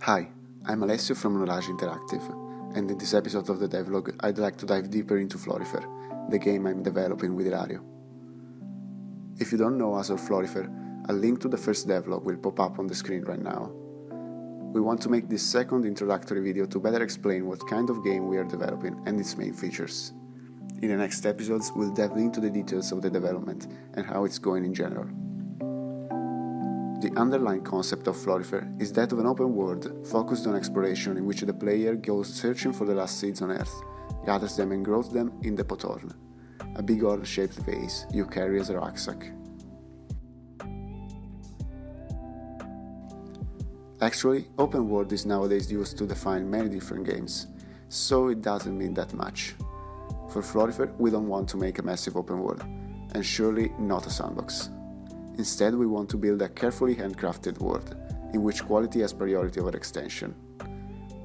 Hi, I'm Alessio from Knowledge Interactive, and in this episode of the Devlog I'd like to dive deeper into Florifer, the game I'm developing with Ilario. If you don't know us or Florifer, a link to the first devlog will pop up on the screen right now. We want to make this second introductory video to better explain what kind of game we are developing and its main features. In the next episodes, we'll delve into the details of the development and how it's going in general. The underlying concept of Florifer is that of an open world focused on exploration in which the player goes searching for the last seeds on Earth, gathers them and grows them in the pothorn, a big horn-shaped vase you carry as a rucksack. Actually, open world is nowadays used to define many different games, so it doesn't mean that much. For Florifer, we don't want to make a massive open world, and surely not a sandbox. Instead, we want to build a carefully handcrafted world, in which quality has priority over extension.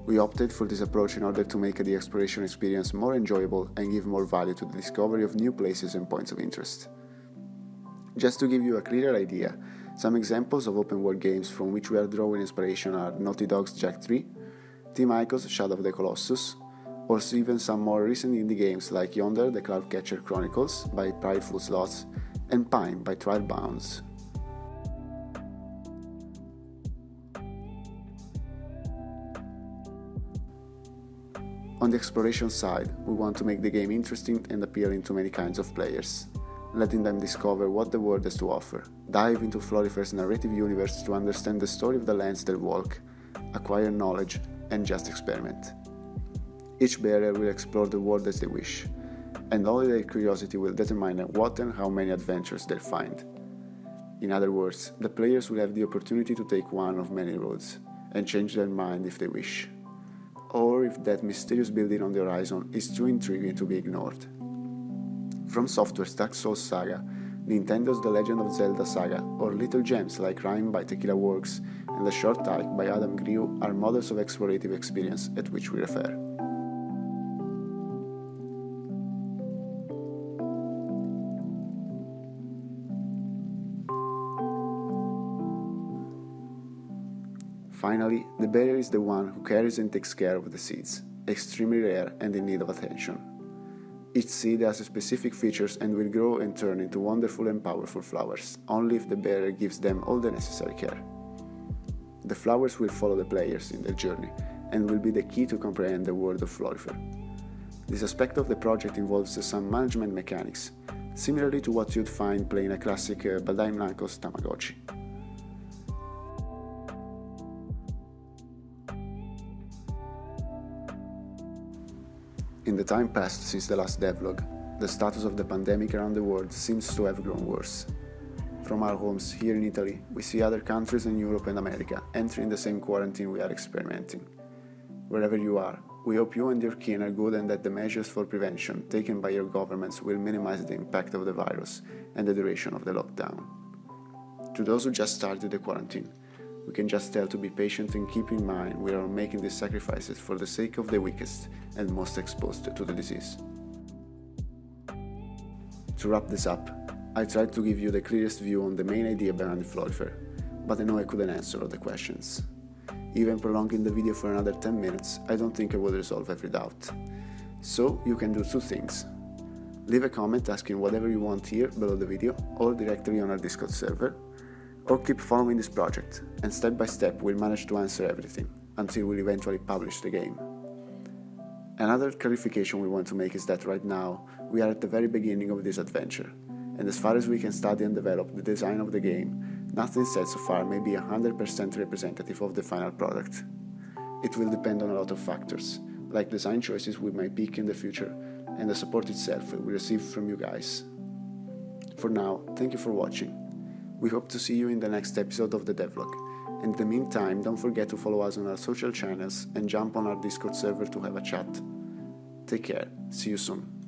We opted for this approach in order to make the exploration experience more enjoyable and give more value to the discovery of new places and points of interest. Just to give you a clearer idea, some examples of open world games from which we are drawing inspiration are Naughty Dog's Jak 3, Team Ico's Shadow of the Colossus, or even some more recent indie games like Yonder the Cloudcatcher Chronicles by Prideful Sloths and Pine by Trial Bounds. On the exploration side, we want to make the game interesting and appealing to many kinds of players, letting them discover what the world has to offer, dive into Florifer's narrative universe to understand the story of the lands they walk, acquire knowledge, and just experiment. Each bearer will explore the world as they wish, and only their curiosity will determine what and how many adventures they'll find. In other words, the players will have the opportunity to take one of many roads, and change their mind if they wish, or if that mysterious building on the horizon is too intriguing to be ignored. From Software's Dark Souls saga, Nintendo's The Legend of Zelda saga, or little gems like Rhyme by Tequila Works and The Short Hike by Adam Grew are models of explorative experience at which we refer. Finally, the bearer is the one who carries and takes care of the seeds, extremely rare and in need of attention. Each seed has specific features and will grow and turn into wonderful and powerful flowers, only if the bearer gives them all the necessary care. The flowers will follow the players in their journey and will be the key to comprehend the world of Florifer. This aspect of the project involves some management mechanics, similarly to what you'd find playing a classic Bandai Namco's Tamagotchi. In the time passed since the last devlog, the status of the pandemic around the world seems to have grown worse. From our homes here in Italy, we see other countries in Europe and America entering the same quarantine we are experimenting. Wherever you are, we hope you and your kin are good and that the measures for prevention taken by your governments will minimize the impact of the virus and the duration of the lockdown. To those who just started the quarantine, we can just tell to be patient and keep in mind we are making these sacrifices for the sake of the weakest and most exposed to the disease. To wrap this up, I tried to give you the clearest view on the main idea behind Florifer, but I know I couldn't answer all the questions. Even prolonging the video for another 10 minutes, I don't think I will resolve every doubt. So you can do two things. Leave a comment asking whatever you want here below the video or directly on our Discord server, or keep following this project, and step by step we'll manage to answer everything, until we'll eventually publish the game. Another clarification we want to make is that right now, we are at the very beginning of this adventure, and as far as we can study and develop the design of the game, nothing said so far may be 100% representative of the final product. It will depend on a lot of factors, like design choices we might pick in the future, and the support itself we receive from you guys. For now, thank you for watching. We hope to see you in the next episode of the Devlog. In the meantime, don't forget to follow us on our social channels and jump on our Discord server to have a chat. Take care, see you soon.